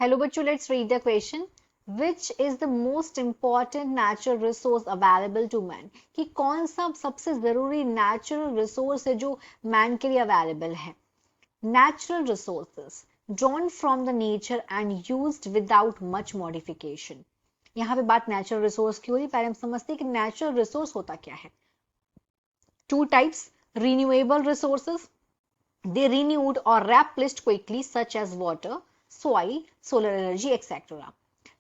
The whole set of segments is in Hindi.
हेलो बच्चों, let's read the question. Which is the most important natural resource available to man? कि कौन सा सबसे जरूरी नेचुरल रिसोर्स है जो मैन के लिए अवेलेबल है? Natural resources drawn from the nature and used without much modification. यहाँ पे बात नेचुरल रिसोर्स की हो रही. पहले हम समझते हैं कि नेचुरल रिसोर्स होता क्या है. Two types: renewable resources, they renewed or replenished quickly, such as water, soil, solar energy, etc.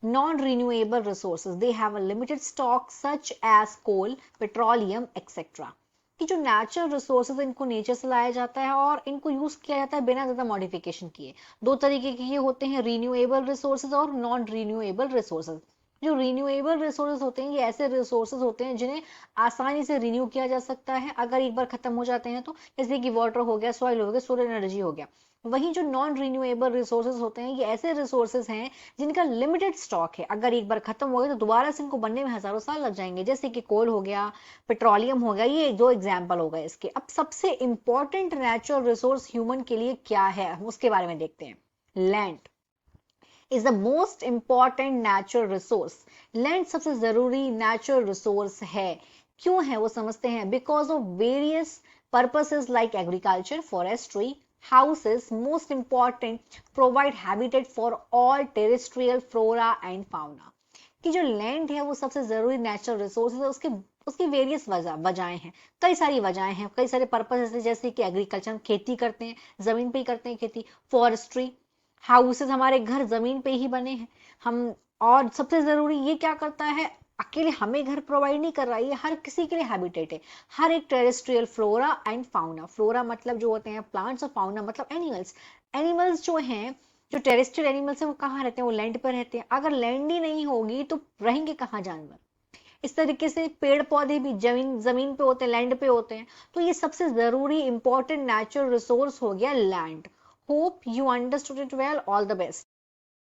Non-renewable resources, they have a limited stock, such as coal, petroleum, etc. कि जो नेचुरल रिसोर्सेज इनको नेचर से लाया जाता है और इनको यूज किया जाता है बिना ज्यादा मॉडिफिकेशन किए. दो तरीके के ये होते हैं, रिन्यूएबल रिसोर्सेज और नॉन रिन्यूएबल रिसोर्सेज. जो रिन्यूएबल रिसोर्सेज होते हैं ये ऐसे रिसोर्सेज होते हैं जिन्हें आसानी से रिन्यू किया जा सकता है अगर एक बार खत्म हो जाते हैं तो. जैसे कि वाटर हो गया, सॉइल हो गया, सोलर एनर्जी हो गया. वहीं जो नॉन रिन्यूएबल रिसोर्सेज होते हैं ये ऐसे रिसोर्सेज हैं जिनका लिमिटेड स्टॉक है. अगर एक बार खत्म हो गए तो दोबारा से इनको बनने में हजारों साल लग जाएंगे. जैसे कि कोल हो गया, पेट्रोलियम हो गया, ये दो एग्जाम्पल हो गए इसके. अब सबसे इंपॉर्टेंट नेचुरल रिसोर्स ह्यूमन के लिए क्या है उसके बारे में देखते हैं. Land is the most important natural resource. Land सबसे जरूरी नेचुरल रिसोर्स है. क्यों है वो समझते हैं. Because of various purposes like agriculture, forestry, houses, most important, provide habitat for all terrestrial flora and fauna. कि जो लैंड है वो सबसे जरूरी नेचुरल रिसोर्स है. उसके उसकी वेरियस वजहें हैं, कई सारी वजहें हैं, कई सारे पर्पस है. जैसे कि एग्रीकल्चर, हम खेती करते हैं, जमीन पे ही करते हैं खेती. फॉरेस्ट्री, हाउसेस, हमारे घर जमीन पे ही बने हैं हम. और सबसे जरूरी ये क्या करता है, अकेले हमें घर प्रोवाइड नहीं कर रहा है, ये हर किसी के लिए हैबिटेट है. हर एक terrestrial flora and fauna. Flora मतलब जो होते हैं प्लांट्स, और फाउना मतलब एनिमल्स. एनिमल्स जो हैं, जो टेरेस्ट्रियल एनिमल्स हैं वो कहाँ रहते हैं, वो लैंड पर रहते हैं. अगर लैंड ही नहीं होगी तो रहेंगे कहाँ जानवर. इस तरीके से पेड़ पौधे भी जमीन जमीन पे होते हैं, लैंड पे होते हैं. तो ये सबसे जरूरी इंपॉर्टेंट नेचुरल रिसोर्स हो गया land. Hope you understood it well. All the best.